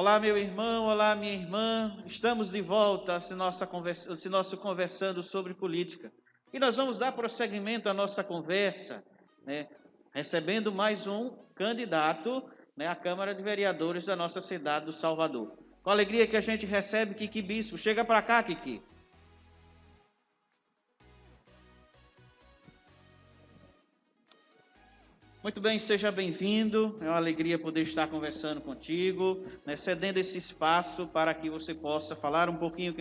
Olá, meu irmão, olá, minha irmã. Estamos de volta a esse nosso conversando sobre política. E nós vamos dar prosseguimento à nossa conversa, né, recebendo mais um candidato, né, à Câmara de Vereadores da nossa cidade do Salvador. Com alegria que a gente recebe Kiki Bispo. Chega para cá, Kiki. Muito bem, seja bem-vindo. É uma alegria poder estar conversando contigo, né, cedendo esse espaço para que você possa falar um pouquinho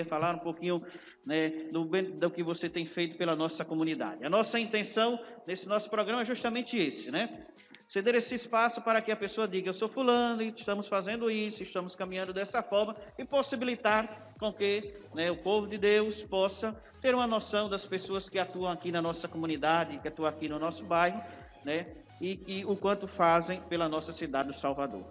falar um pouquinho, né, do que você tem feito pela nossa comunidade. A nossa intenção nesse nosso programa é justamente esse, né? Ceder esse espaço para que a pessoa diga: eu sou fulano, e estamos fazendo isso, estamos caminhando dessa forma, e possibilitar com que, né, o povo de Deus possa ter uma noção das pessoas que atuam aqui na nossa comunidade, que atuam aqui no nosso bairro, né? E o quanto fazem pela nossa cidade do Salvador.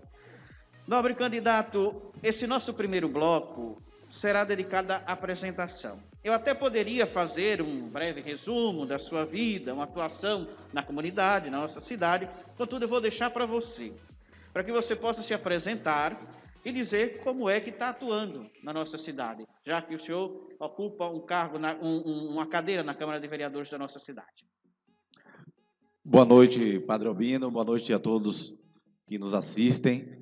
Nobre candidato, esse nosso primeiro bloco será dedicado à apresentação. Eu até poderia fazer um breve resumo da sua vida, uma atuação na comunidade, na nossa cidade, contudo eu vou deixar para você, para que você possa se apresentar e dizer como é que está atuando na nossa cidade, já que o senhor ocupa um cargo, uma cadeira na Câmara de Vereadores da nossa cidade. Boa noite, Padre Albino, boa noite a todos que nos assistem.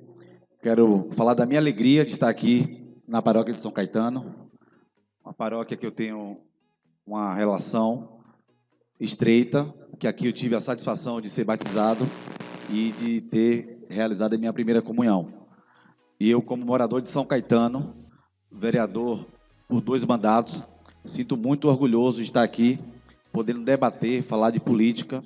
Quero falar da minha alegria de estar aqui na paróquia de São Caetano, uma paróquia que eu tenho uma relação estreita, que aqui eu tive a satisfação de ser batizado e de ter realizado a minha primeira comunhão. E eu, como morador de São Caetano, vereador por 2 mandatos, sinto muito orgulhoso de estar aqui, podendo debater, falar de política.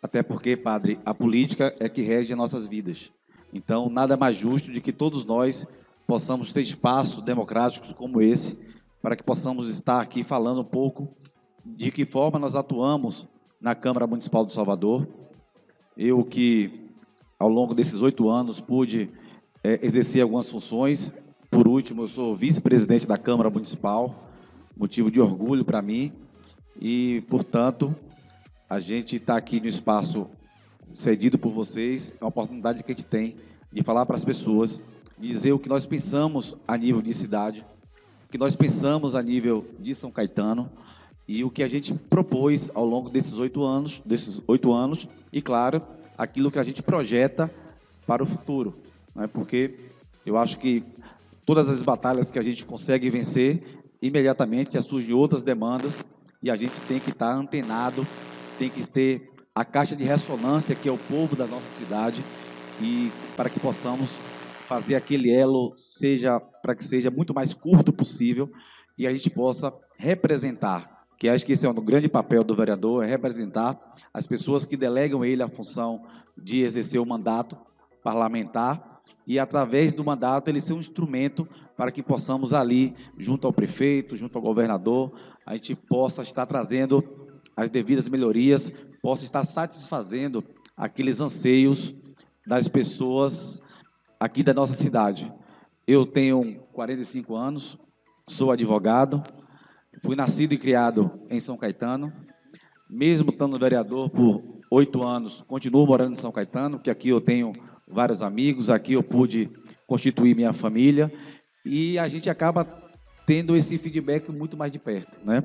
Até porque, padre, a política é que rege as nossas vidas. Então, nada mais justo de que todos nós possamos ter espaços democráticos como esse, para que possamos estar aqui falando um pouco de que forma nós atuamos na Câmara Municipal do Salvador. Eu que, ao longo desses 8 anos, pude exercer algumas funções. Por último, eu sou vice-presidente da Câmara Municipal, motivo de orgulho para mim, e, portanto, a gente está aqui no espaço cedido por vocês, é a oportunidade que a gente tem de falar para as pessoas, dizer o que nós pensamos a nível de cidade, o que nós pensamos a nível de São Caetano e o que a gente propôs ao longo desses 8 anos, e, claro, aquilo que a gente projeta para o futuro, né? Porque eu acho que todas as batalhas que a gente consegue vencer, imediatamente já surgem outras demandas e a gente tem que estar antenado, tem que ter a caixa de ressonância, que é o povo da nossa cidade, e para que possamos fazer aquele elo, para que seja muito mais curto possível, e a gente possa representar, que acho que esse é um grande papel do vereador, é representar as pessoas que delegam ele a função de exercer o mandato parlamentar, e através do mandato ele ser um instrumento para que possamos ali, junto ao prefeito, junto ao governador, a gente possa estar trazendo as devidas melhorias, possa estar satisfazendo aqueles anseios das pessoas aqui da nossa cidade. Eu tenho 45 anos, sou advogado, fui nascido e criado em São Caetano, mesmo estando vereador por 8 anos, continuo morando em São Caetano, porque aqui eu tenho vários amigos, aqui eu pude constituir minha família, e a gente acaba tendo esse feedback muito mais de perto, né?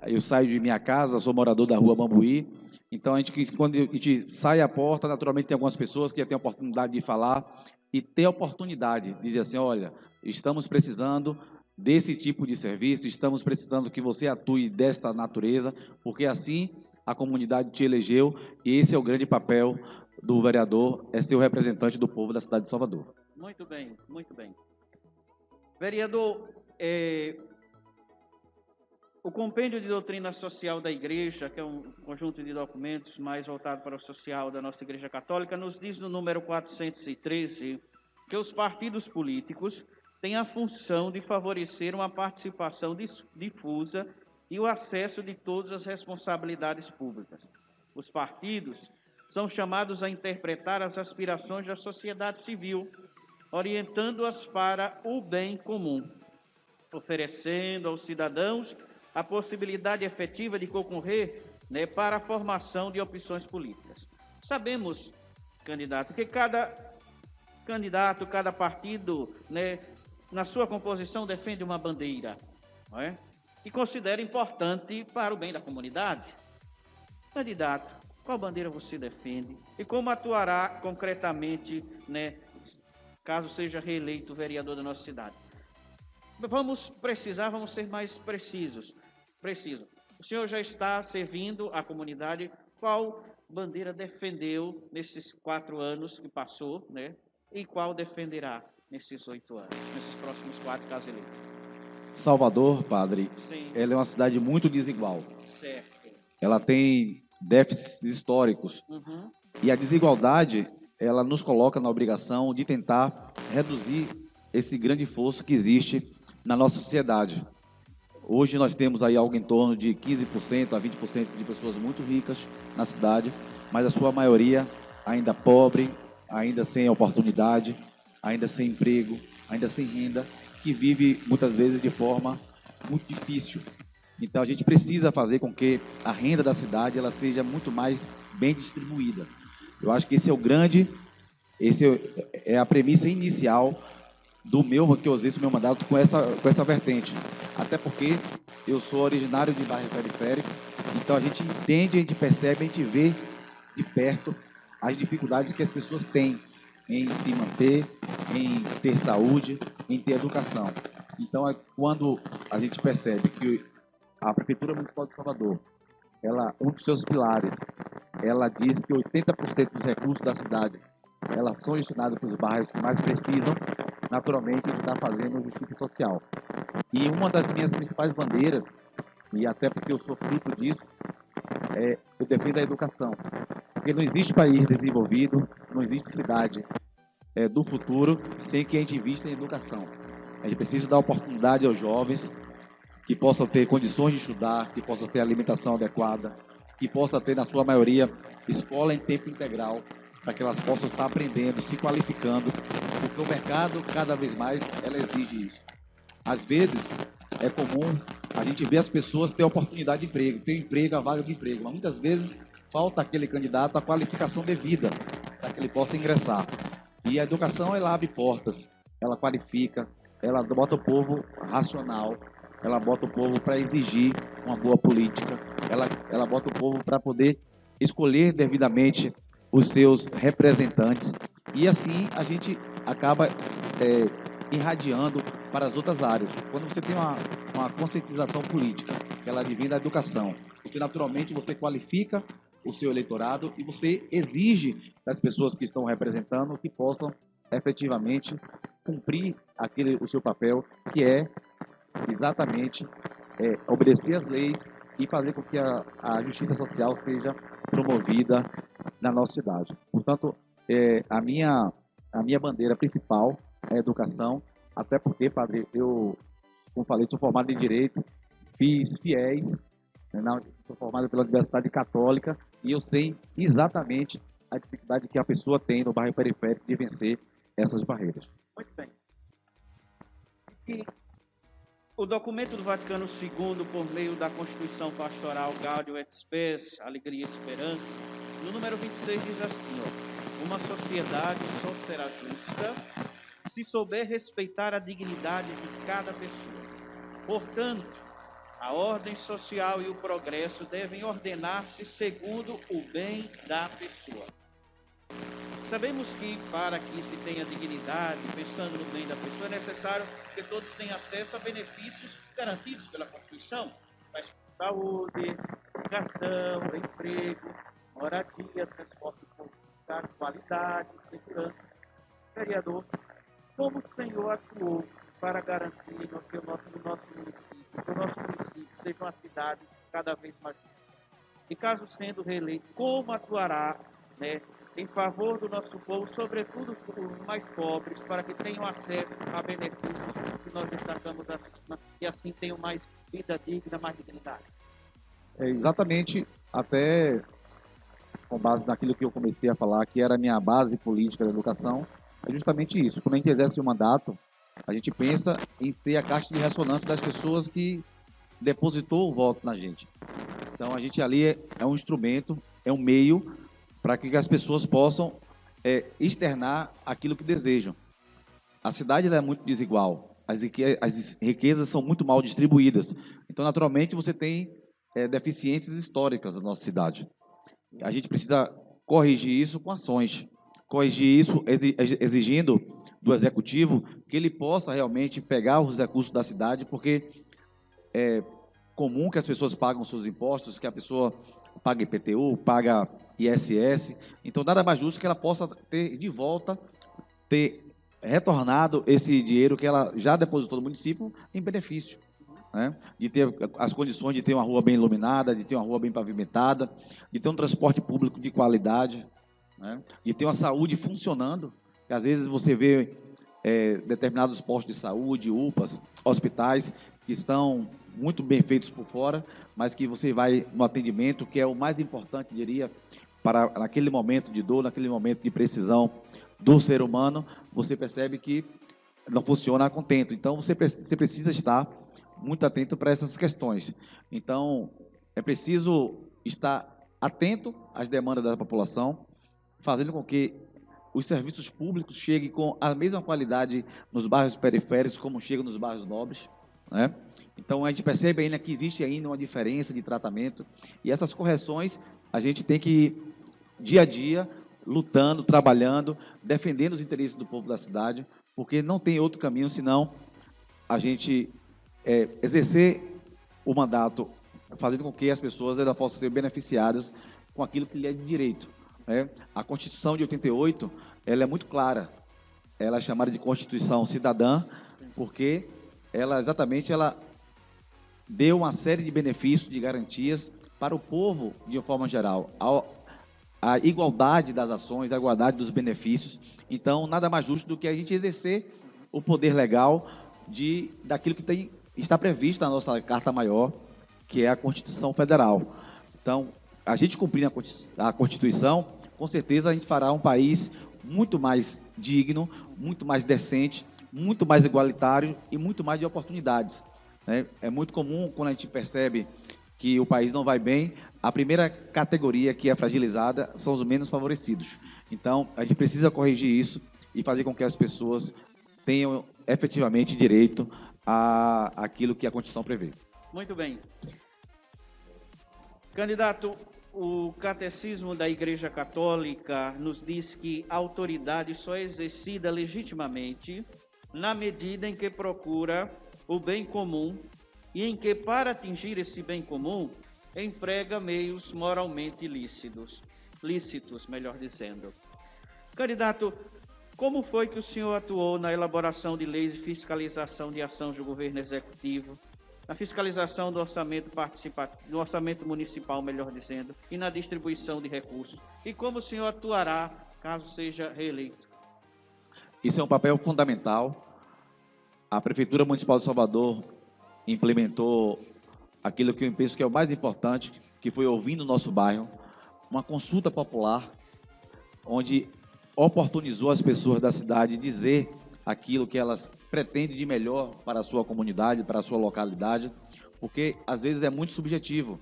Eu saio de minha casa, sou morador da rua Bambuí, então quando a gente sai à porta, naturalmente tem algumas pessoas que já têm a oportunidade de falar e ter a oportunidade de dizer assim: olha, estamos precisando desse tipo de serviço, estamos precisando que você atue desta natureza, porque assim a comunidade te elegeu e esse é o grande papel do vereador, é ser o representante do povo da cidade de Salvador. Muito bem, muito bem. Vereador, o Compêndio de Doutrina Social da Igreja, que é um conjunto de documentos mais voltado para o social da nossa Igreja Católica, nos diz no número 413 que os partidos políticos têm a função de favorecer uma participação difusa e o acesso de todas as responsabilidades públicas. Os partidos são chamados a interpretar as aspirações da sociedade civil, orientando-as para o bem comum, oferecendo aos cidadãos a possibilidade efetiva de concorrer, né, para a formação de opções políticas. Sabemos, candidato, que cada candidato, cada partido, né, na sua composição defende uma bandeira, não é? E considera importante para o bem da comunidade. Candidato, qual bandeira você defende e como atuará concretamente, né, caso seja reeleito vereador da nossa cidade? Vamos ser mais precisos. O senhor já está servindo a comunidade. Qual bandeira defendeu nesses 4 anos que passou, né? E qual defenderá nesses 8 anos, nesses próximos 4, caso eleito? Salvador, padre, Sim. ela é uma cidade muito desigual. Certo. Ela tem déficits históricos. Uhum. E a desigualdade, ela nos coloca na obrigação de tentar reduzir esse grande fosso que existe na nossa sociedade. Hoje nós temos aí algo em torno de 15% a 20% de pessoas muito ricas na cidade, mas a sua maioria ainda pobre, ainda sem oportunidade, ainda sem emprego, ainda sem renda, que vive muitas vezes de forma muito difícil. Então a gente precisa fazer com que a renda da cidade ela seja muito mais bem distribuída. Eu acho que esse é a premissa inicial que eu exerço o meu mandato com essa vertente. Até porque eu sou originário de bairro periférico, então a gente entende, a gente percebe, a gente vê de perto as dificuldades que as pessoas têm em se manter, em ter saúde, em ter educação. Então, quando a gente percebe que a Prefeitura Municipal de Salvador, um dos seus pilares, ela diz que 80% dos recursos da cidade elas são destinadas para os bairros que mais precisam, naturalmente a gente está fazendo justiça social. E uma das minhas principais bandeiras, e até porque eu sou fruto disso, eu defendo a educação. Porque não existe país desenvolvido, não existe cidade do futuro sem que a gente invista em educação. A gente precisa dar oportunidade aos jovens que possam ter condições de estudar, que possam ter alimentação adequada, que possam ter, na sua maioria, escola em tempo integral, para que elas possam estar aprendendo, se qualificando, porque o mercado, cada vez mais, ela exige isso. Às vezes, é comum a gente ver as pessoas ter oportunidade de emprego, ter emprego, a vaga de emprego, mas muitas vezes falta aquele candidato a qualificação devida para que ele possa ingressar. E a educação, ela abre portas, ela qualifica, ela bota o povo racional, ela bota o povo para exigir uma boa política, ela bota o povo para poder escolher devidamente os seus representantes, e assim a gente acaba irradiando para as outras áreas. Quando você tem uma conscientização política, que ela advém da educação, você qualifica o seu eleitorado e você exige das pessoas que estão representando que possam efetivamente cumprir o seu papel, que é exatamente obedecer às leis e fazer com que a justiça social seja promovida na nossa cidade. Portanto, a minha bandeira principal é a educação, até porque, padre, eu, como falei, sou formado em Direito, fiz FIES, sou formado pela Universidade Católica, e eu sei exatamente a dificuldade que a pessoa tem no bairro periférico de vencer essas barreiras. Muito bem. E o documento do Vaticano II, por meio da Constituição Pastoral Gaudium et Spes, Alegria e Esperança, no número 26 diz assim, uma sociedade só será justa se souber respeitar a dignidade de cada pessoa. Portanto, a ordem social e o progresso devem ordenar-se segundo o bem da pessoa. Sabemos que, para que se tenha dignidade, pensando no bem da pessoa, é necessário que todos tenham acesso a benefícios garantidos pela Constituição, mas saúde, educação, emprego, moradia, transporte público, qualidade, segurança. Vereador, como o Senhor atuou para garantir que o nosso município seja uma cidade cada vez mais justa? E caso sendo reeleito, como atuará, em favor do nosso povo, sobretudo os mais pobres, para que tenham acesso a benefícios que nós destacamos acima e assim tenham mais vida digna, mais dignidade? Exatamente, até com base naquilo que eu comecei a falar, que era a minha base política da educação, é justamente isso. Quando a gente exerce o mandato, a gente pensa em ser a caixa de ressonância das pessoas que depositou o voto na gente. Então, a gente ali é um instrumento, é um meio para que as pessoas possam externar aquilo que desejam. A cidade ela é muito desigual, as riquezas são muito mal distribuídas, então, naturalmente, você tem deficiências históricas na nossa cidade. A gente precisa corrigir isso com ações, corrigir isso exigindo do executivo que ele possa realmente pegar os recursos da cidade, porque é comum que as pessoas pagam seus impostos, que a pessoa paga IPTU, paga ISS, então nada mais justo que ela possa ter de volta, ter retornado esse dinheiro que ela já depositou no município em benefício, né? De ter as condições de ter uma rua bem iluminada, de ter uma rua bem pavimentada, de ter um transporte público de qualidade, né? De ter uma saúde funcionando, que às vezes você vê determinados postos de saúde, UPAs, hospitais, que estão muito bem feitos por fora, mas que você vai no atendimento, que é o mais importante, diria, para naquele momento de dor, naquele momento de precisão do ser humano, você percebe que não funciona a contento. Então, você precisa estar muito atento para essas questões. Então, é preciso estar atento às demandas da população, fazendo com que os serviços públicos cheguem com a mesma qualidade nos bairros periféricos como chegam nos bairros nobres, né? Então, a gente percebe ainda que existe ainda uma diferença de tratamento, e essas correções a gente tem que ir dia a dia, lutando, trabalhando, defendendo os interesses do povo da cidade, porque não tem outro caminho senão a gente exercer o mandato, fazendo com que as pessoas elas possam ser beneficiadas com aquilo que lhe é de direito, né? A Constituição de 88, ela é muito clara, ela é chamada de Constituição Cidadã, porque ela deu uma série de benefícios, de garantias para o povo de uma forma geral, a igualdade das ações, a igualdade dos benefícios. Então, nada mais justo do que a gente exercer o poder legal daquilo que está previsto na nossa Carta Maior, que é a Constituição Federal. Então, a gente cumprindo a Constituição, com certeza a gente fará um país muito mais digno, muito mais decente, muito mais igualitário e muito mais de oportunidades, né? É muito comum, quando a gente percebe que o país não vai bem, a primeira categoria que é fragilizada são os menos favorecidos. Então, a gente precisa corrigir isso e fazer com que as pessoas tenham efetivamente direito àquilo que a Constituição prevê. Muito bem. Candidato, o Catecismo da Igreja Católica nos diz que a autoridade só é exercida legitimamente na medida em que procura o bem comum e em que, para atingir esse bem comum, emprega meios moralmente lícitos, melhor dizendo. Candidato, como foi que o senhor atuou na elaboração de leis de fiscalização de ações do governo executivo, na fiscalização do orçamento participativo, do orçamento municipal, melhor dizendo, e na distribuição de recursos? E como o senhor atuará caso seja reeleito? Isso é um papel fundamental. A Prefeitura Municipal de Salvador implementou aquilo que eu penso que é o mais importante, que foi ouvir no nosso bairro, uma consulta popular, onde oportunizou as pessoas da cidade dizer aquilo que elas pretendem de melhor para a sua comunidade, para a sua localidade, porque às vezes é muito subjetivo.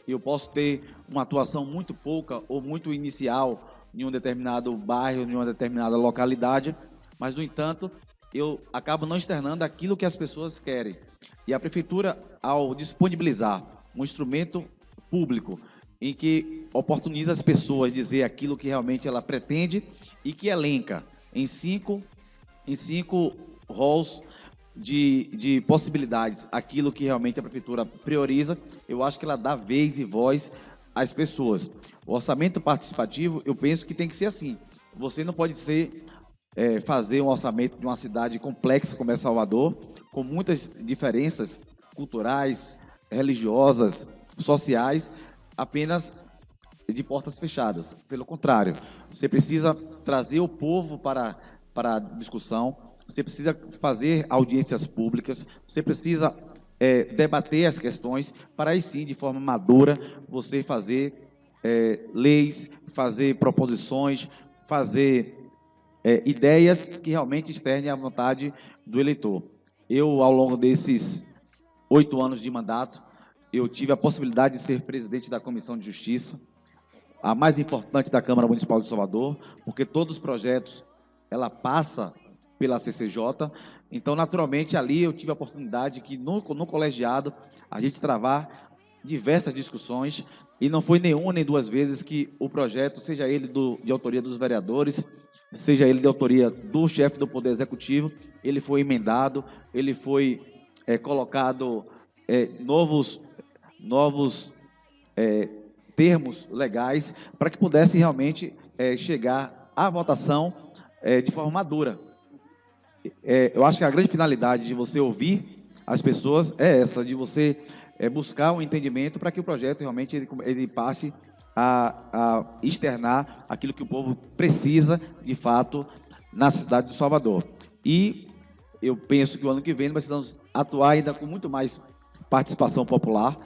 Eu posso ter uma atuação muito pouca ou muito inicial em um determinado bairro, em uma determinada localidade, mas, no entanto, eu acabo não externando aquilo que as pessoas querem. E a Prefeitura, ao disponibilizar um instrumento público em que oportuniza as pessoas dizer aquilo que realmente ela pretende e que elenca em cinco roles de possibilidades aquilo que realmente a Prefeitura prioriza, eu acho que ela dá vez e voz às pessoas. O orçamento participativo, eu penso que tem que ser assim. Você não pode fazer um orçamento de uma cidade complexa como é Salvador, com muitas diferenças culturais, religiosas, sociais, apenas de portas fechadas. Pelo contrário, você precisa trazer o povo para a discussão, você precisa fazer audiências públicas, você precisa debater as questões, para aí sim, de forma madura, você fazer leis, fazer proposições, fazer ideias que realmente externem a vontade do eleitor. Eu, ao longo desses 8 anos de mandato, eu tive a possibilidade de ser presidente da Comissão de Justiça, a mais importante da Câmara Municipal de Salvador, porque todos os projetos, ela passa pela CCJ, então, naturalmente, ali eu tive a oportunidade que no colegiado a gente travar diversas discussões, e não foi nenhuma nem duas vezes que o projeto, seja ele de autoria dos vereadores, seja ele de autoria do chefe do Poder Executivo, ele foi emendado, ele foi colocado novos termos legais para que pudesse realmente chegar à votação de forma madura. Eu acho que a grande finalidade de você ouvir as pessoas é essa, de você buscar um entendimento para que o projeto realmente ele passe a externar aquilo que o povo precisa, de fato, na cidade de Salvador. E eu penso que o ano que vem nós precisamos atuar ainda com muito mais participação popular.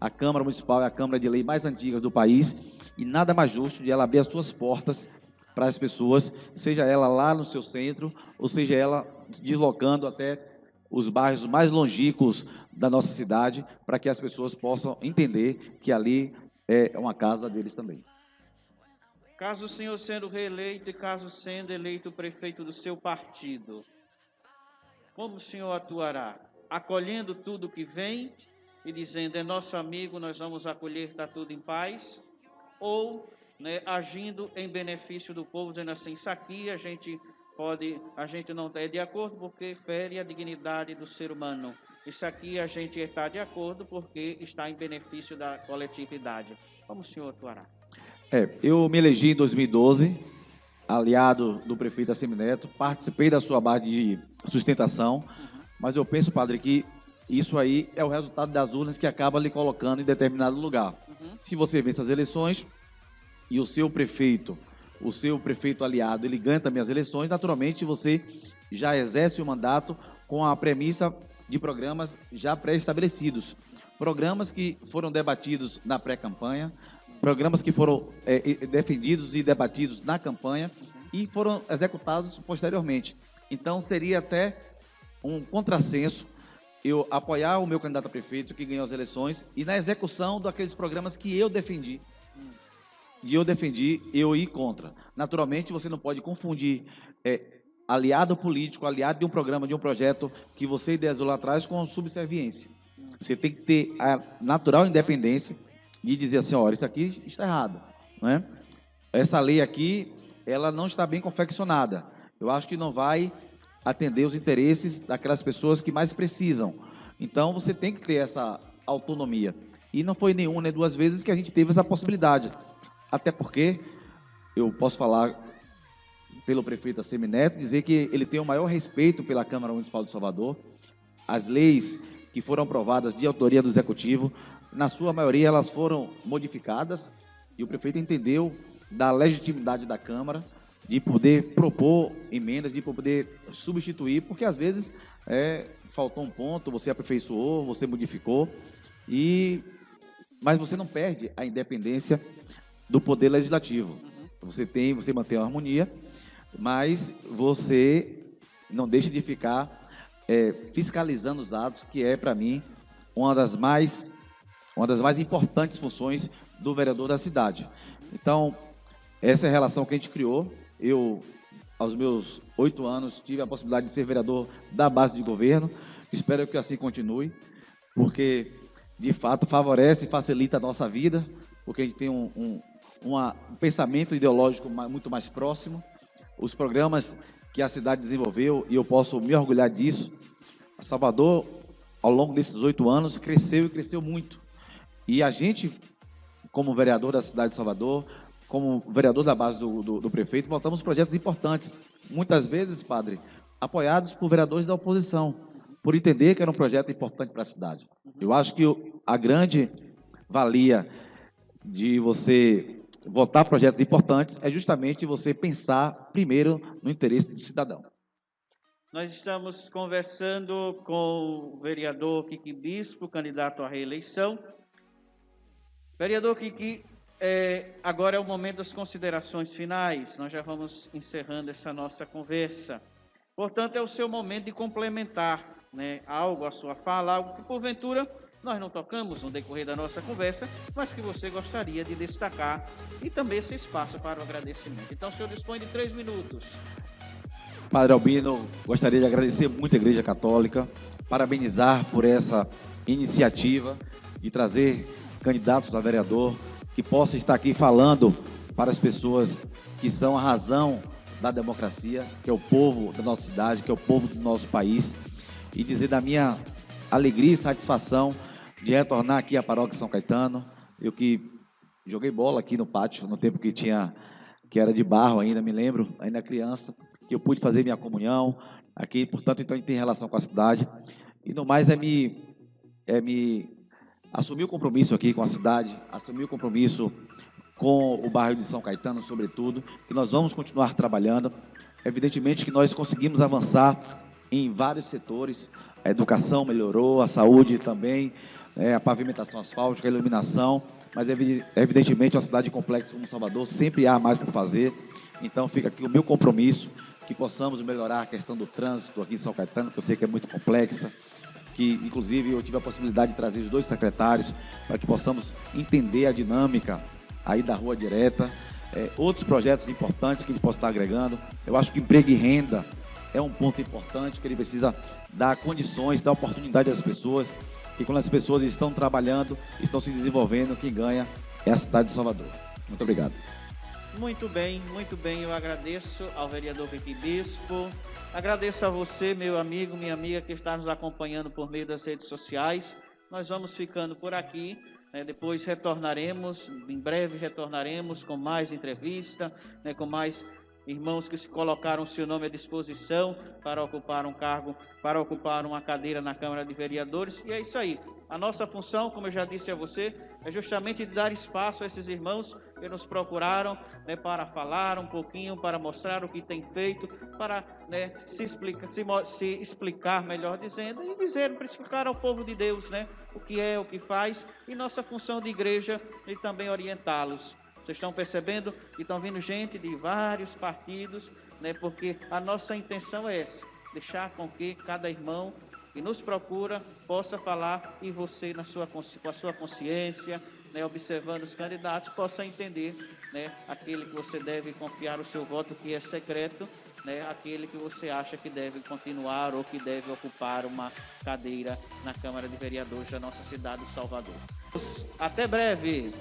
A Câmara Municipal é a Câmara de Lei mais antiga do país e nada mais justo de ela abrir as suas portas para as pessoas, seja ela lá no seu centro, ou seja ela deslocando até os bairros mais longínquos da nossa cidade, para que as pessoas possam entender que ali é uma casa deles também. Caso o senhor sendo reeleito e caso sendo eleito prefeito do seu partido, como o senhor atuará? Acolhendo tudo que vem e dizendo, é nosso amigo, nós vamos acolher, está tudo em paz? Ou agindo em benefício do povo, dizendo assim, isso aqui a gente não está de acordo porque fere a dignidade do ser humano. Isso aqui a gente está de acordo porque está em benefício da coletividade. Como o senhor atuará? Eu me elegi em 2012, aliado do prefeito Assemineto, participei da sua base de sustentação, mas eu penso, padre, que isso aí é o resultado das urnas que acaba lhe colocando em determinado lugar. Se você vence as eleições e o seu prefeito aliado, ele ganha também as eleições, naturalmente você já exerce o mandato com a premissa de programas já pré-estabelecidos. Programas que foram debatidos na pré-campanha, programas que foram defendidos e debatidos na campanha e foram executados posteriormente. Então, seria até um contrassenso eu apoiar o meu candidato a prefeito que ganhou as eleições e na execução daqueles programas que eu defendi. Eu ir contra. Naturalmente, você não pode confundir aliado político, aliado de um programa, de um projeto que você idealizou lá atrás com subserviência. Você tem que ter a natural independência de dizer assim, olha, isso aqui está errado, não é? Essa lei aqui, ela não está bem confeccionada. Eu acho que não vai atender os interesses daquelas pessoas que mais precisam. Então, você tem que ter essa autonomia. E não foi nenhuma nem duas vezes que a gente teve essa possibilidade. Até porque, eu posso falar pelo prefeito Assemineto, dizer que ele tem o maior respeito pela Câmara Municipal de Salvador. As leis que foram aprovadas de autoria do Executivo, na sua maioria elas foram modificadas e o prefeito entendeu da legitimidade da Câmara de poder propor emendas, de poder substituir, porque às vezes faltou um ponto, você aperfeiçoou, você modificou, mas você não perde a independência do poder legislativo. Você mantém a harmonia, mas você não deixa de ficar fiscalizando os atos, que é, para mim, uma das mais importantes funções do vereador da cidade. Então, essa é a relação que a gente criou. Eu, aos meus 8 anos, tive a possibilidade de ser vereador da base de governo. Espero que assim continue, porque, de fato, favorece e facilita a nossa vida, porque a gente tem um pensamento ideológico muito mais próximo. Os programas que a cidade desenvolveu, e eu posso me orgulhar disso, Salvador, ao longo desses 8 anos, cresceu e cresceu muito. E a gente, como vereador da cidade de Salvador, como vereador da base do prefeito, votamos projetos importantes, muitas vezes, padre, apoiados por vereadores da oposição, por entender que era um projeto importante para a cidade. Eu acho que a grande valia de você votar projetos importantes é justamente você pensar primeiro no interesse do cidadão. Nós estamos conversando com o vereador Kiki Bispo, candidato à reeleição. Vereador Kiki, agora é o momento das considerações finais. Nós já vamos encerrando essa nossa conversa. Portanto, é o seu momento de complementar, algo à sua fala, algo que porventura nós não tocamos no decorrer da nossa conversa, mas que você gostaria de destacar e também esse espaço para o agradecimento. Então, o senhor dispõe de 3 minutos. Padre Albino, gostaria de agradecer muito à Igreja Católica, parabenizar por essa iniciativa de trazer candidatos a vereador que possa estar aqui falando para as pessoas que são a razão da democracia, que é o povo da nossa cidade, que é o povo do nosso país, e dizer da minha alegria e satisfação de retornar aqui à Paróquia São Caetano. Eu que joguei bola aqui no pátio, no tempo que era de barro ainda, me lembro, ainda criança, que eu pude fazer minha comunhão aqui, portanto, então tem relação com a cidade. E no mais me assumir o compromisso aqui com a cidade, assumir o compromisso com o bairro de São Caetano, sobretudo, que nós vamos continuar trabalhando. Evidentemente que nós conseguimos avançar em vários setores, a educação melhorou, a saúde também, a pavimentação asfáltica, a iluminação, mas evidentemente uma cidade complexa como Salvador sempre há mais por fazer. Então fica aqui o meu compromisso, que possamos melhorar a questão do trânsito aqui em São Caetano, que eu sei que é muito complexa, que inclusive eu tive a possibilidade de trazer os 2 secretários para que possamos entender a dinâmica aí da Rua Direta, outros projetos importantes que ele possa estar agregando. Eu acho que emprego e renda é um ponto importante, que ele precisa dar condições, dar oportunidade às pessoas, que quando as pessoas estão trabalhando, estão se desenvolvendo, quem ganha é a cidade de Salvador. Muito obrigado. Muito bem, eu agradeço ao vereador Pipi Bispo, agradeço a você, meu amigo, minha amiga, que está nos acompanhando por meio das redes sociais. Nós vamos ficando por aqui, depois retornaremos, em breve retornaremos com mais entrevista, com mais irmãos que se colocaram seu nome à disposição para ocupar um cargo, para ocupar uma cadeira na Câmara de Vereadores, e é isso aí. A nossa função, como eu já disse a você, é justamente dar espaço a esses irmãos que nos procuraram, para falar um pouquinho, para mostrar o que tem feito, para se explicar, melhor dizendo, e para explicar ao povo de Deus, o que é, o que faz, e nossa função de igreja e também orientá-los. Vocês estão percebendo que estão vindo gente de vários partidos, porque a nossa intenção é essa, deixar com que cada irmão que nos procura possa falar e você, com a sua consciência, observando os candidatos, possa entender aquele que você deve confiar o seu voto, que é secreto, aquele que você acha que deve continuar ou que deve ocupar uma cadeira na Câmara de Vereadores da nossa cidade de Salvador. Até breve!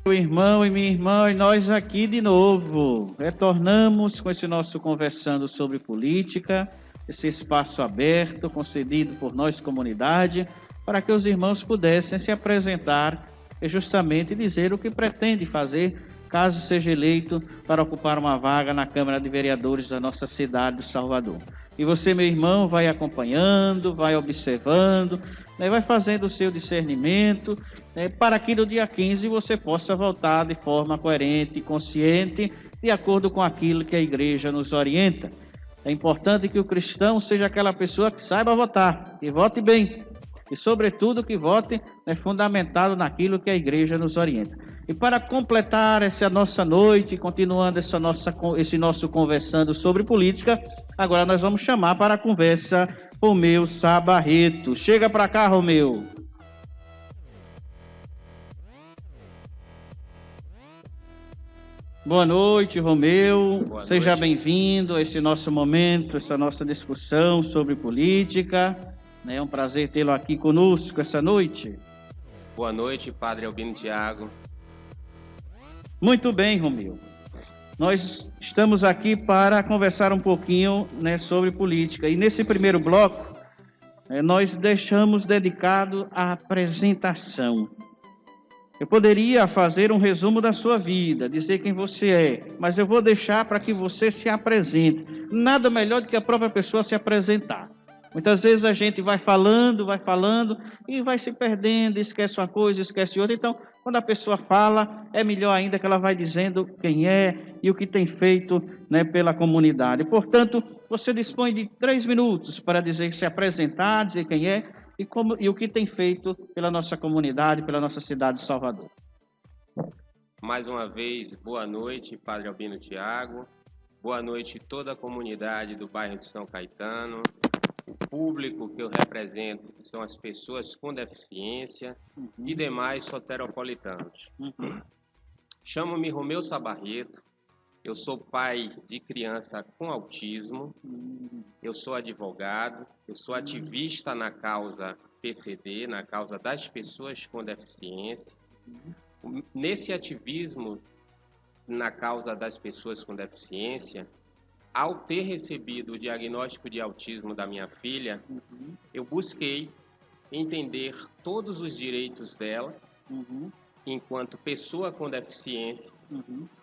Meu irmão e minha irmã, e nós aqui de novo, retornamos com esse nosso conversando sobre política, esse espaço aberto concedido por nós, comunidade, para que os irmãos pudessem se apresentar e justamente dizer o que pretende fazer, caso seja eleito para ocupar uma vaga na Câmara de Vereadores da nossa cidade de Salvador. E você, meu irmão, vai acompanhando, vai observando, né, vai fazendo o seu discernimento, para que no dia 15 você possa votar de forma coerente e consciente, de acordo com aquilo que a igreja nos orienta. É importante que o cristão seja aquela pessoa que saiba votar, que vote bem, e sobretudo que vote fundamentado naquilo que a igreja nos orienta. E para completar essa nossa noite, continuando esse nosso conversando sobre política, agora nós vamos chamar para a conversa Romeu Sabarreto. Chega para cá, Romeu. Boa noite, Romeu. Boa Seja noite. bem-vindo a esse nosso momento, essa nossa discussão sobre política. É um prazer tê-lo aqui conosco essa noite. Boa noite, Padre Albino Tiago. Muito bem, Romeu. Nós estamos aqui para conversar um pouquinho, sobre política. E nesse primeiro bloco, nós deixamos dedicado à apresentação. Eu poderia fazer um resumo da sua vida, dizer quem você é, mas eu vou deixar para que você se apresente. Nada melhor do que a própria pessoa se apresentar. Muitas vezes a gente vai falando e vai se perdendo, esquece uma coisa, esquece outra. Então, quando a pessoa fala, é melhor ainda que ela vai dizendo quem é e o que tem feito, pela comunidade. Portanto, você dispõe de 3 minutos para dizer, se apresentar, dizer quem é e o que tem feito pela nossa comunidade, pela nossa cidade de Salvador. Mais uma vez, boa noite, Padre Albino Tiago. Boa noite toda a comunidade do bairro de São Caetano. O público que eu represento são as pessoas com deficiência e demais soteropolitanos. Chamo-me Romeu Sabarreto, eu sou pai de criança com autismo, eu sou advogado, eu sou ativista na causa PCD, na causa das pessoas com deficiência. Nesse ativismo na causa das pessoas com deficiência, ao ter recebido o diagnóstico de autismo da minha filha, eu busquei entender todos os direitos dela, enquanto pessoa com deficiência,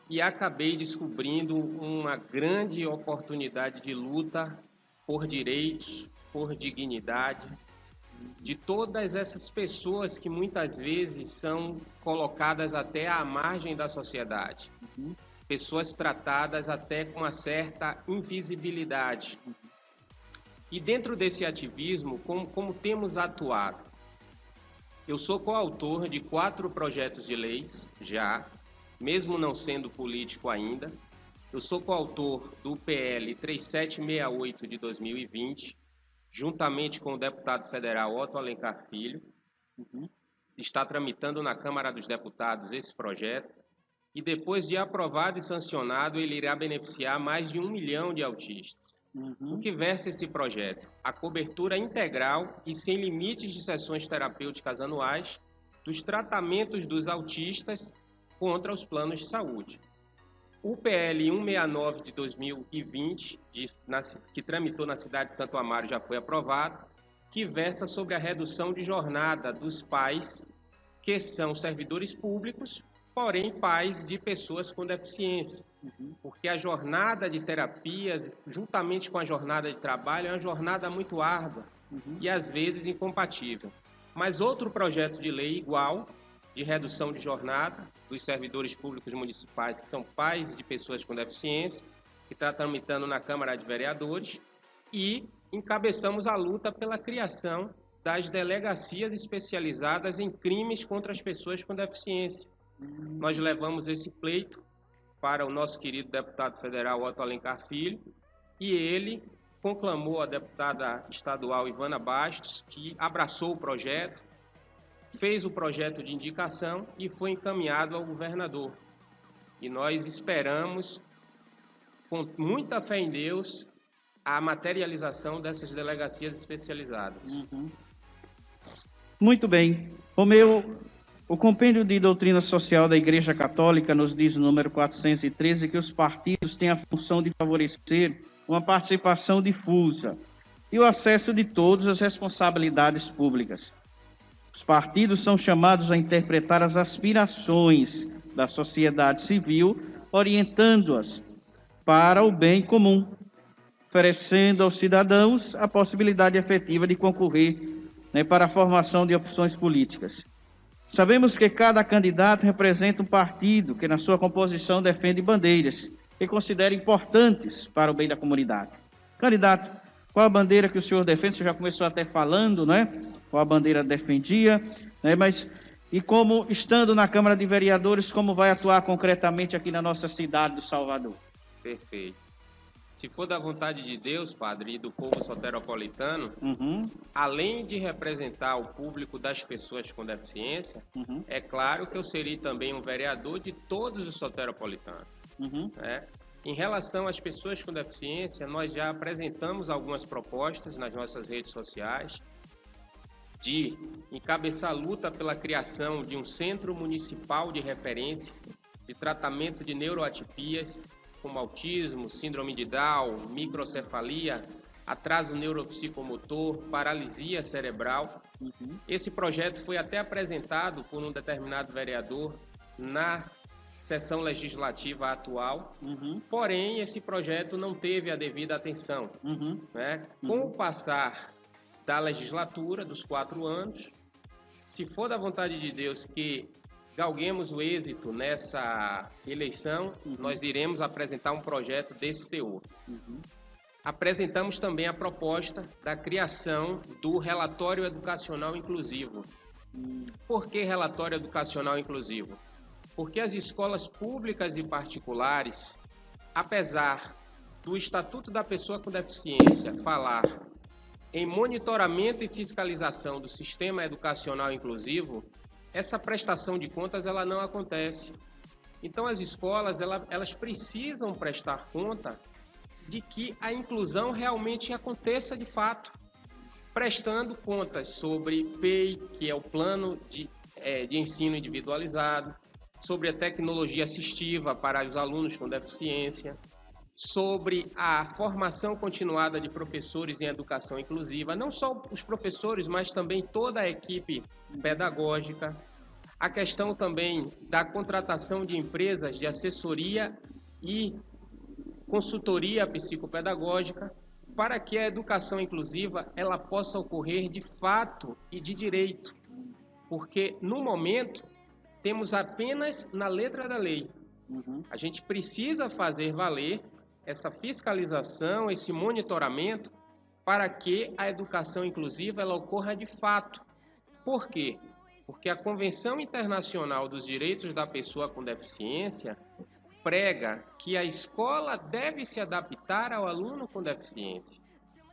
e acabei descobrindo uma grande oportunidade de luta por direitos, por dignidade, de todas essas pessoas que muitas vezes são colocadas até à margem da sociedade. Pessoas tratadas até com uma certa invisibilidade. E dentro desse ativismo, como temos atuado? Eu sou coautor de 4 projetos de leis, já, mesmo não sendo político ainda. Eu sou coautor do PL 3768 de 2020, juntamente com o deputado federal Otto Alencar Filho. Está tramitando na Câmara dos Deputados esse projeto. E depois de aprovado e sancionado, ele irá beneficiar mais de 1 milhão de autistas. O que versa esse projeto? A cobertura integral e sem limites de sessões terapêuticas anuais dos tratamentos dos autistas contra os planos de saúde. O PL 169 de 2020, que tramitou na cidade de Santo Amaro, já foi aprovado, que versa sobre a redução de jornada dos pais que são servidores públicos, porém pais de pessoas com deficiência, porque a jornada de terapias, juntamente com a jornada de trabalho, é uma jornada muito árdua e às vezes incompatível. Mas outro projeto de lei igual, de redução de jornada dos servidores públicos municipais, que são pais de pessoas com deficiência, que está tramitando na Câmara de Vereadores, e encabeçamos a luta pela criação das delegacias especializadas em crimes contra as pessoas com deficiência. Nós levamos esse pleito para o nosso querido deputado federal Otto Alencar Filho e ele conclamou a deputada estadual Ivana Bastos, que abraçou o projeto, fez o projeto de indicação e foi encaminhado ao governador. E nós esperamos, com muita fé em Deus, a materialização dessas delegacias especializadas. Muito bem. Romeu, O compêndio de doutrina social da Igreja Católica nos diz no número 413 que os partidos têm a função de favorecer uma participação difusa e o acesso de todos às responsabilidades públicas. Os partidos são chamados a interpretar as aspirações da sociedade civil, orientando-as para o bem comum, oferecendo aos cidadãos a possibilidade efetiva de concorrer, para a formação de opções políticas. Sabemos que cada candidato representa um partido que, na sua composição, defende bandeiras que considera importantes para o bem da comunidade. Candidato, qual a bandeira que o senhor defende? Você já começou até falando, né? Qual a bandeira defendia, né? E como, estando na Câmara de Vereadores, como vai atuar concretamente aqui na nossa cidade do Salvador? Perfeito. Se for da vontade de Deus, padre, e do povo soteropolitano, além de representar o público das pessoas com deficiência, é claro que eu serei também um vereador de todos os soteropolitanos. Em relação às pessoas com deficiência, nós já apresentamos algumas propostas nas nossas redes sociais de encabeçar a luta pela criação de um centro municipal de referência de tratamento de neuroatipias, como autismo, síndrome de Down, microcefalia, atraso neuropsicomotor, paralisia cerebral. Esse projeto foi até apresentado por um determinado vereador na sessão legislativa atual, porém esse projeto não teve a devida atenção. Com o passar da legislatura, dos 4 anos, se for da vontade de Deus que galguemos o êxito nessa eleição, nós iremos apresentar um projeto desse teor. Apresentamos também a proposta da criação do relatório educacional inclusivo. Por que relatório educacional inclusivo? Porque as escolas públicas e particulares, apesar do Estatuto da Pessoa com Deficiência falar em monitoramento e fiscalização do sistema educacional inclusivo, essa prestação de contas ela não acontece. Então as escolas elas precisam prestar conta de que a inclusão realmente aconteça de fato, prestando contas sobre PEI, que é o plano de ensino individualizado, sobre a tecnologia assistiva para os alunos com deficiência, sobre a formação continuada de professores em educação inclusiva, não só os professores, mas também toda a equipe pedagógica, a questão também da contratação de empresas de assessoria e consultoria psicopedagógica, para que a educação inclusiva ela possa ocorrer de fato e de direito, porque no momento temos apenas na letra da lei. A gente precisa fazer valer essa fiscalização, esse monitoramento, para que a educação inclusiva ela ocorra de fato. Por quê? Porque a Convenção Internacional dos Direitos da Pessoa com Deficiência prega que a escola deve se adaptar ao aluno com deficiência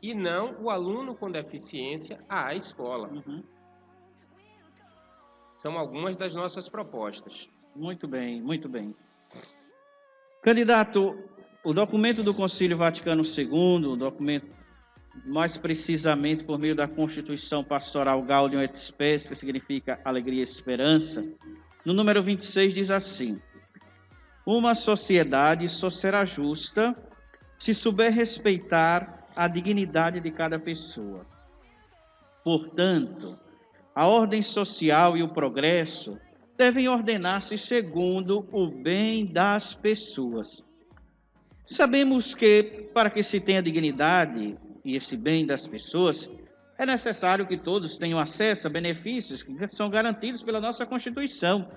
e não o aluno com deficiência à escola. São algumas das nossas propostas. Muito bem, muito bem. Candidato, o documento do Concílio Vaticano II, o documento mais precisamente por meio da Constituição Pastoral Gaudium et Spes, que significa alegria e esperança, no número 26 diz assim: uma sociedade só será justa se souber respeitar a dignidade de cada pessoa. Portanto, a ordem social e o progresso devem ordenar-se segundo o bem das pessoas. Sabemos que, para que se tenha dignidade e esse bem das pessoas, é necessário que todos tenham acesso a benefícios que são garantidos pela nossa Constituição,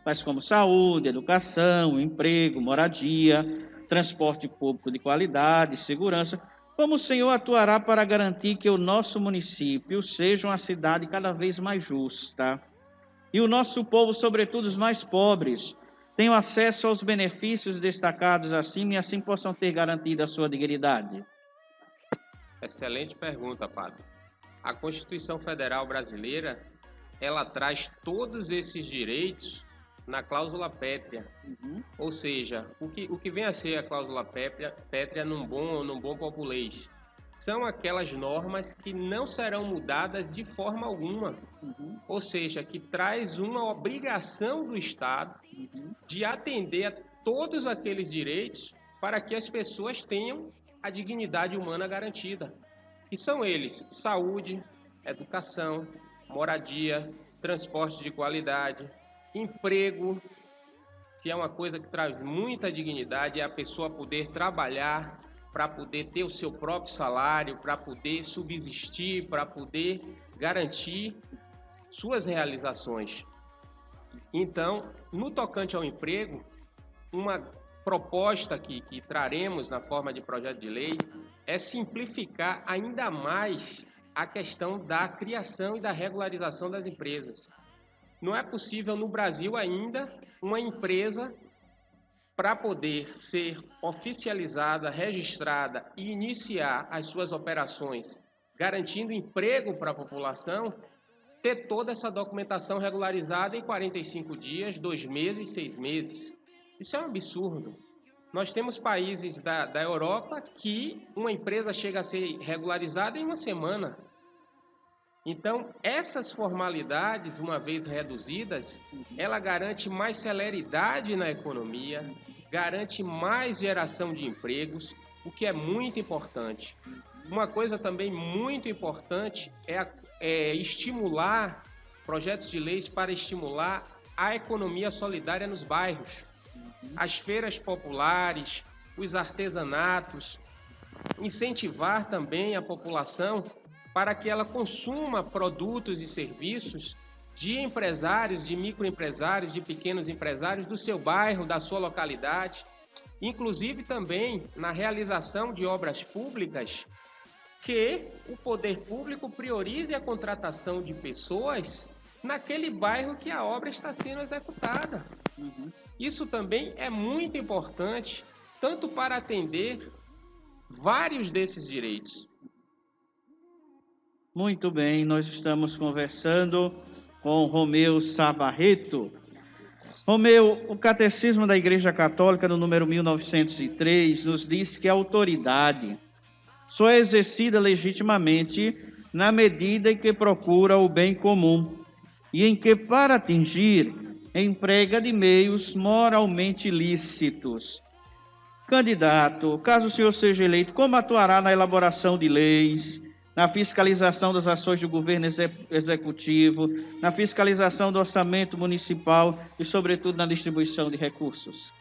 tais como saúde, educação, emprego, moradia, transporte público de qualidade, segurança. Como o Senhor atuará para garantir que o nosso município seja uma cidade cada vez mais justa e o nosso povo, sobretudo os mais pobres, tenham acesso aos benefícios destacados acima e assim possam ter garantida a sua dignidade? Excelente pergunta, padre. A Constituição Federal Brasileira, ela traz todos esses direitos na cláusula pétrea. Ou seja, o que vem a ser a cláusula pétrea num bom populês? são aquelas normas que não serão mudadas de forma alguma. Ou seja, que traz uma obrigação do Estado de atender a todos aqueles direitos para que as pessoas tenham a dignidade humana garantida. E são eles: saúde, educação, moradia, transporte de qualidade, emprego. Se é uma coisa que traz muita dignidade, é a pessoa poder trabalhar para poder ter o seu próprio salário, para poder subsistir, para poder garantir suas realizações. Então, no tocante ao emprego, uma proposta que traremos na forma de projeto de lei é simplificar ainda mais a questão da criação e da regularização das empresas. Não é possível no Brasil ainda uma empresa, para poder ser oficializada, registrada e iniciar as suas operações, garantindo emprego para a população, ter toda essa documentação regularizada em 45 dias, 2 meses, 6 meses. Isso é um absurdo. Nós temos países da Europa que uma empresa chega a ser regularizada em 1 semana. Então, essas formalidades, uma vez reduzidas, ela garante mais celeridade na economia, garante mais geração de empregos, o que é muito importante. Uma coisa também muito importante é estimular projetos de leis para estimular a economia solidária nos bairros. As feiras populares, os artesanatos, incentivar também a população para que ela consuma produtos e serviços de empresários, de microempresários, de pequenos empresários do seu bairro, da sua localidade, inclusive também na realização de obras públicas, que o poder público priorize a contratação de pessoas naquele bairro que a obra está sendo executada. Isso também é muito importante, tanto para atender vários desses direitos. Muito bem, nós estamos conversando com Romeu Sá Barreto. Romeu, o Catecismo da Igreja Católica, no número 1903, nos diz que a autoridade só é exercida legitimamente na medida em que procura o bem comum e em que, para atingir, emprega de meios moralmente lícitos. Candidato, caso o senhor seja eleito, como atuará na elaboração de leis, na fiscalização das ações do governo executivo, na fiscalização do orçamento municipal e, sobretudo, na distribuição de recursos?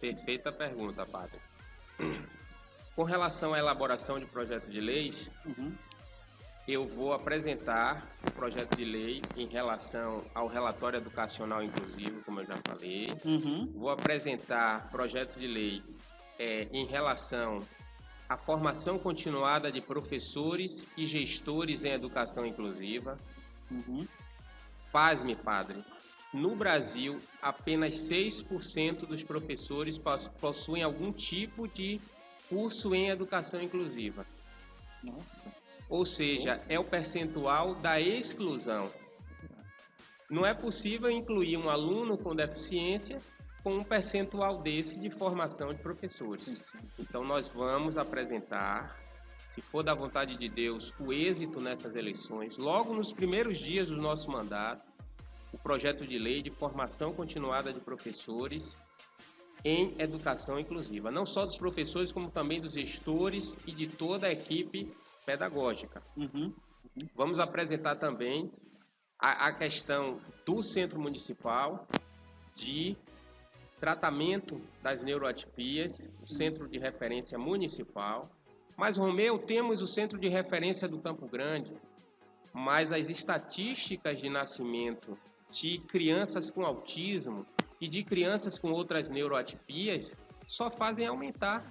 Perfeita pergunta, padre. Com relação à elaboração de projeto de leis, eu vou apresentar o projeto de lei em relação ao relatório educacional inclusivo, como eu já falei. Vou apresentar projeto de lei em relação à formação continuada de professores e gestores em educação inclusiva. Pasme, padre, no Brasil, apenas 6% dos professores possuem algum tipo de curso em educação inclusiva. Ou seja, é o percentual da exclusão. Não é possível incluir um aluno com deficiência com um percentual desse de formação de professores. Então, nós vamos apresentar, se for da vontade de Deus, o êxito nessas eleições, logo nos primeiros dias do nosso mandato, o projeto de lei de formação continuada de professores em educação inclusiva. Não só dos professores, como também dos gestores e de toda a equipe pedagógica. Vamos apresentar também a questão do Centro Municipal de Tratamento das Neuroatipias, o Centro de Referência Municipal. Mas, Romeu, temos o Centro de Referência do Campo Grande, mas as estatísticas de nascimento de crianças com autismo e de crianças com outras neuroatipias só fazem aumentar.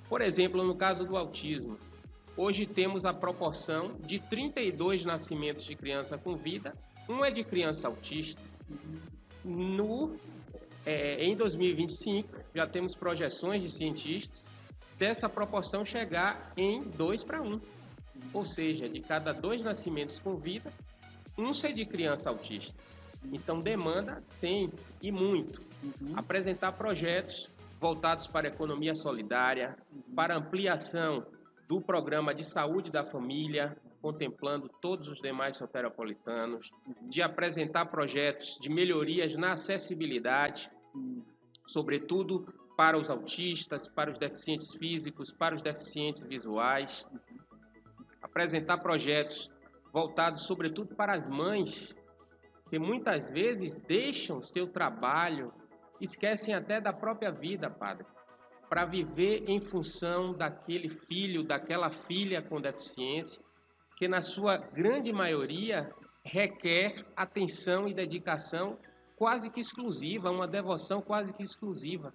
Por exemplo, no caso do autismo, hoje temos a proporção de 32 nascimentos de criança com vida, um é de criança autista. Em 2025, já temos projeções de cientistas dessa proporção chegar em 2:1. Ou seja, de cada 2 nascimentos com vida, um ser de criança autista. Então, demanda tem e muito. Apresentar projetos voltados para a economia solidária, para ampliação do Programa de Saúde da Família, contemplando todos os demais soteropolitanos, de apresentar projetos de melhorias na acessibilidade, sobretudo para os autistas, para os deficientes físicos, para os deficientes visuais, apresentar projetos voltados sobretudo para as mães, que muitas vezes deixam seu trabalho, esquecem até da própria vida, padre, para viver em função daquele filho, daquela filha com deficiência, que na sua grande maioria requer atenção e dedicação quase que exclusiva, uma devoção quase que exclusiva.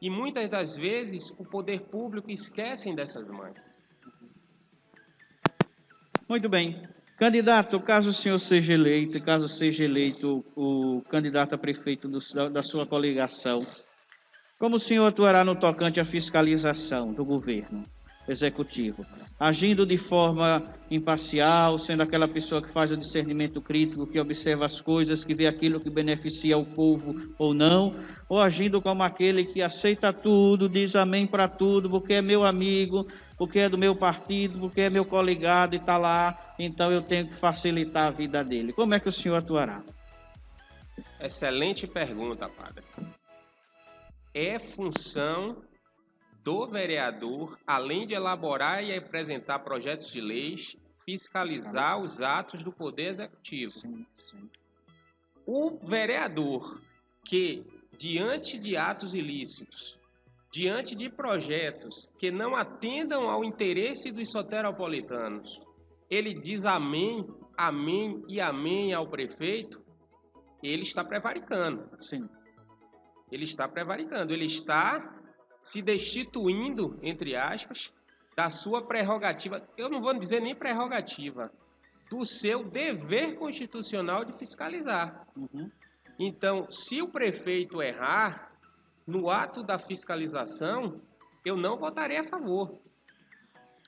E muitas das vezes o poder público esquece dessas mães. Muito bem. Candidato, caso o senhor seja eleito, e caso seja eleito o candidato a prefeito da sua coligação, como o senhor atuará no tocante à fiscalização do governo executivo? Agindo de forma imparcial, sendo aquela pessoa que faz o discernimento crítico, que observa as coisas, que vê aquilo que beneficia o povo ou não, ou agindo como aquele que aceita tudo, diz amém para tudo, porque é meu amigo, porque é do meu partido, porque é meu coligado e está lá, então eu tenho que facilitar a vida dele. Como é que o senhor atuará? Excelente pergunta, padre. É função do vereador, além de elaborar e apresentar projetos de leis, fiscalizar os atos do Poder Executivo. Sim. O vereador que, diante de atos ilícitos, diante de projetos que não atendam ao interesse dos soteropolitanos, ele diz amém, amém e amém ao prefeito, ele está prevaricando. Sim. Ele está prevaricando, ele está se destituindo, entre aspas, da sua prerrogativa, eu não vou dizer nem prerrogativa, do seu dever constitucional de fiscalizar. Então, se o prefeito errar no ato da fiscalização, eu não votarei a favor.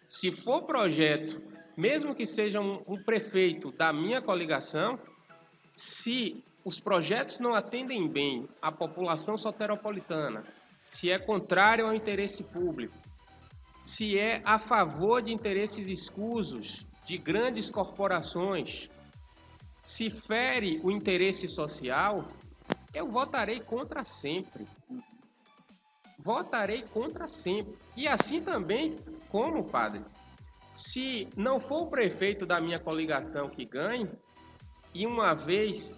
Se for projeto, mesmo que seja um prefeito da minha coligação, se os projetos não atendem bem a população soteropolitana, se é contrário ao interesse público, se é a favor de interesses escusos de grandes corporações, se fere o interesse social, eu votarei contra sempre. Votarei contra sempre. E assim também, como, padre, se não for o prefeito da minha coligação que ganhe, e uma vez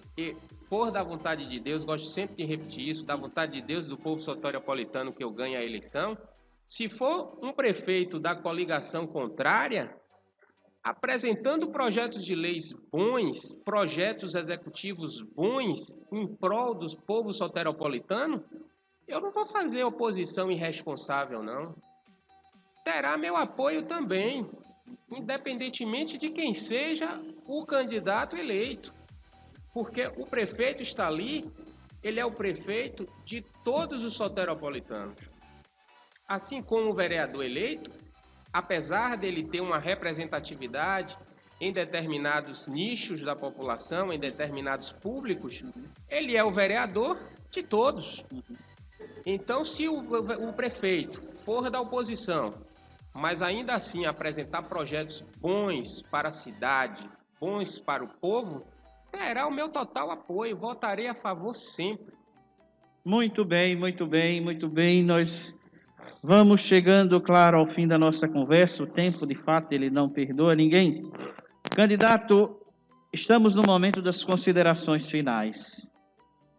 for da vontade de Deus, gosto sempre de repetir isso, da vontade de Deus, do povo soteropolitano que eu ganhe a eleição, se for um prefeito da coligação contrária, apresentando projetos de leis bons, projetos executivos bons em prol do povo soteropolitano, eu não vou fazer oposição irresponsável, não. Terá meu apoio também, independentemente de quem seja o candidato eleito. Porque o prefeito está ali, ele é o prefeito de todos os soteropolitanos. Assim como o vereador eleito, apesar dele ter uma representatividade em determinados nichos da população, em determinados públicos, ele é o vereador de todos. Então, se o prefeito for da oposição, mas ainda assim apresentar projetos bons para a cidade, bons para o povo, terá o meu total apoio, votarei a favor sempre. Muito bem, muito bem, muito bem. Nós vamos chegando, claro, ao fim da nossa conversa. O tempo, de fato, ele não perdoa ninguém. Candidato, estamos no momento das considerações finais.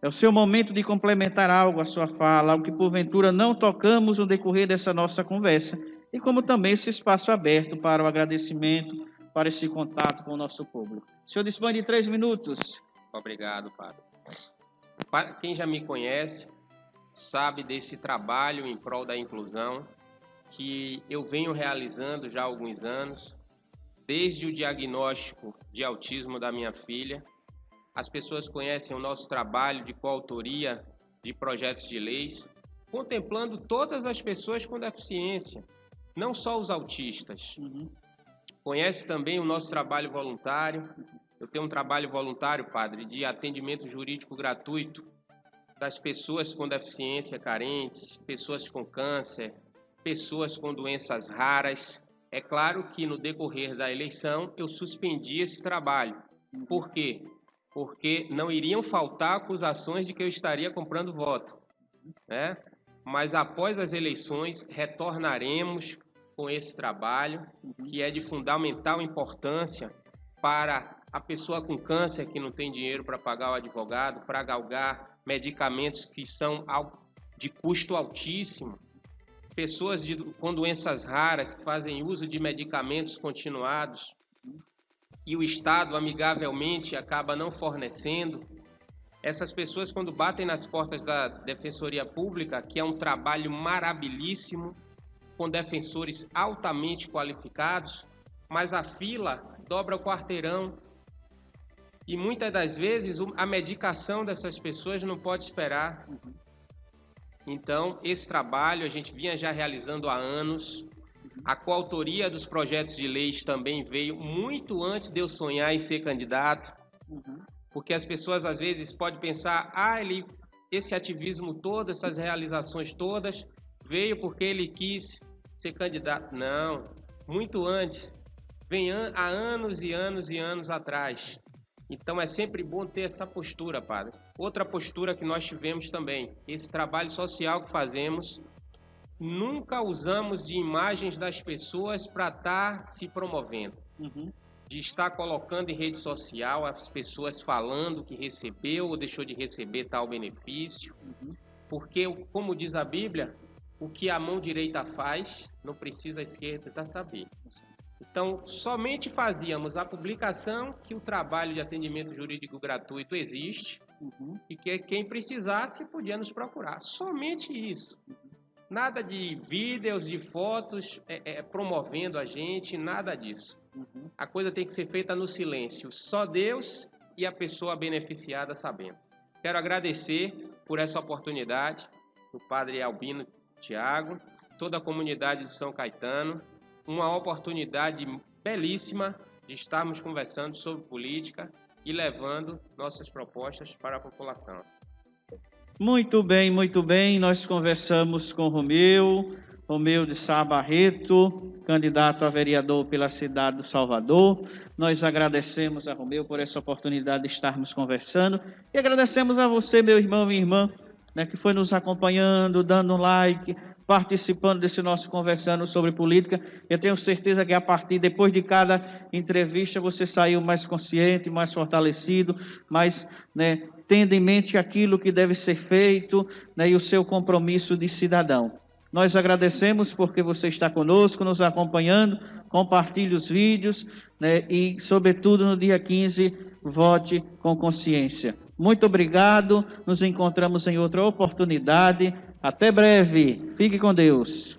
É o seu momento de complementar algo à sua fala, algo que porventura não tocamos no decorrer dessa nossa conversa, e como também esse espaço aberto para o agradecimento, para esse contato com o nosso público. O senhor dispõe de 3 minutos. Obrigado, padre. Para quem já me conhece, sabe desse trabalho em prol da inclusão que eu venho realizando já há alguns anos, desde o diagnóstico de autismo da minha filha. As pessoas conhecem o nosso trabalho de coautoria de projetos de leis, contemplando todas as pessoas com deficiência, não só os autistas. Conhece também o nosso trabalho voluntário. Eu tenho um trabalho voluntário, padre, de atendimento jurídico gratuito das pessoas com deficiência carentes, pessoas com câncer, pessoas com doenças raras. É claro que no decorrer da eleição eu suspendi esse trabalho. Por quê? Porque não iriam faltar acusações de que eu estaria comprando voto, né? Mas após as eleições retornaremos com esse trabalho, que é de fundamental importância para a pessoa com câncer que não tem dinheiro para pagar o advogado, para galgar medicamentos que são de custo altíssimo, pessoas com doenças raras que fazem uso de medicamentos continuados e o Estado amigavelmente acaba não fornecendo. Essas pessoas, quando batem nas portas da Defensoria Pública, que é um trabalho maravilhíssimo, com defensores altamente qualificados, mas a fila dobra o quarteirão. E muitas das vezes a medicação dessas pessoas não pode esperar. Então, esse trabalho a gente vinha já realizando há anos. A coautoria dos projetos de leis também veio muito antes de eu sonhar em ser candidato. Porque as pessoas às vezes podem pensar, esse ativismo todo, essas realizações todas, veio porque ele quis ser candidato. Não, muito antes, vem há anos e anos e anos atrás. Então é sempre bom ter essa postura, padre. Outra postura que nós tivemos também, esse trabalho social que fazemos, nunca usamos de imagens das pessoas para estar se promovendo. De estar colocando em rede social as pessoas falando que recebeu ou deixou de receber tal benefício. Porque, como diz a Bíblia, o que a mão direita faz, não precisa a esquerda tentar saber. Então, somente fazíamos a publicação que o trabalho de atendimento jurídico gratuito existe e que quem precisasse podia nos procurar. Somente isso. Nada de vídeos, de fotos promovendo a gente, nada disso. A coisa tem que ser feita no silêncio. Só Deus e a pessoa beneficiada sabendo. Quero agradecer por essa oportunidade do padre Albino Tiago, toda a comunidade de São Caetano, uma oportunidade belíssima de estarmos conversando sobre política e levando nossas propostas para a população. Muito bem. Nós conversamos com Romeu de Sá Barreto, candidato a vereador pela cidade do Salvador. Nós agradecemos a Romeu por essa oportunidade de estarmos conversando e agradecemos a você, meu irmão e minha irmã, né, que foi nos acompanhando, dando um like, participando desse nosso Conversando sobre Política. Eu tenho certeza que depois de cada entrevista, você saiu mais consciente, mais fortalecido, mais, tendo em mente aquilo que deve ser feito, e o seu compromisso de cidadão. Nós agradecemos porque você está conosco, nos acompanhando, compartilhe os vídeos, e, sobretudo, no dia 15, vote com consciência. Muito obrigado, nos encontramos em outra oportunidade. Até breve. Fique com Deus.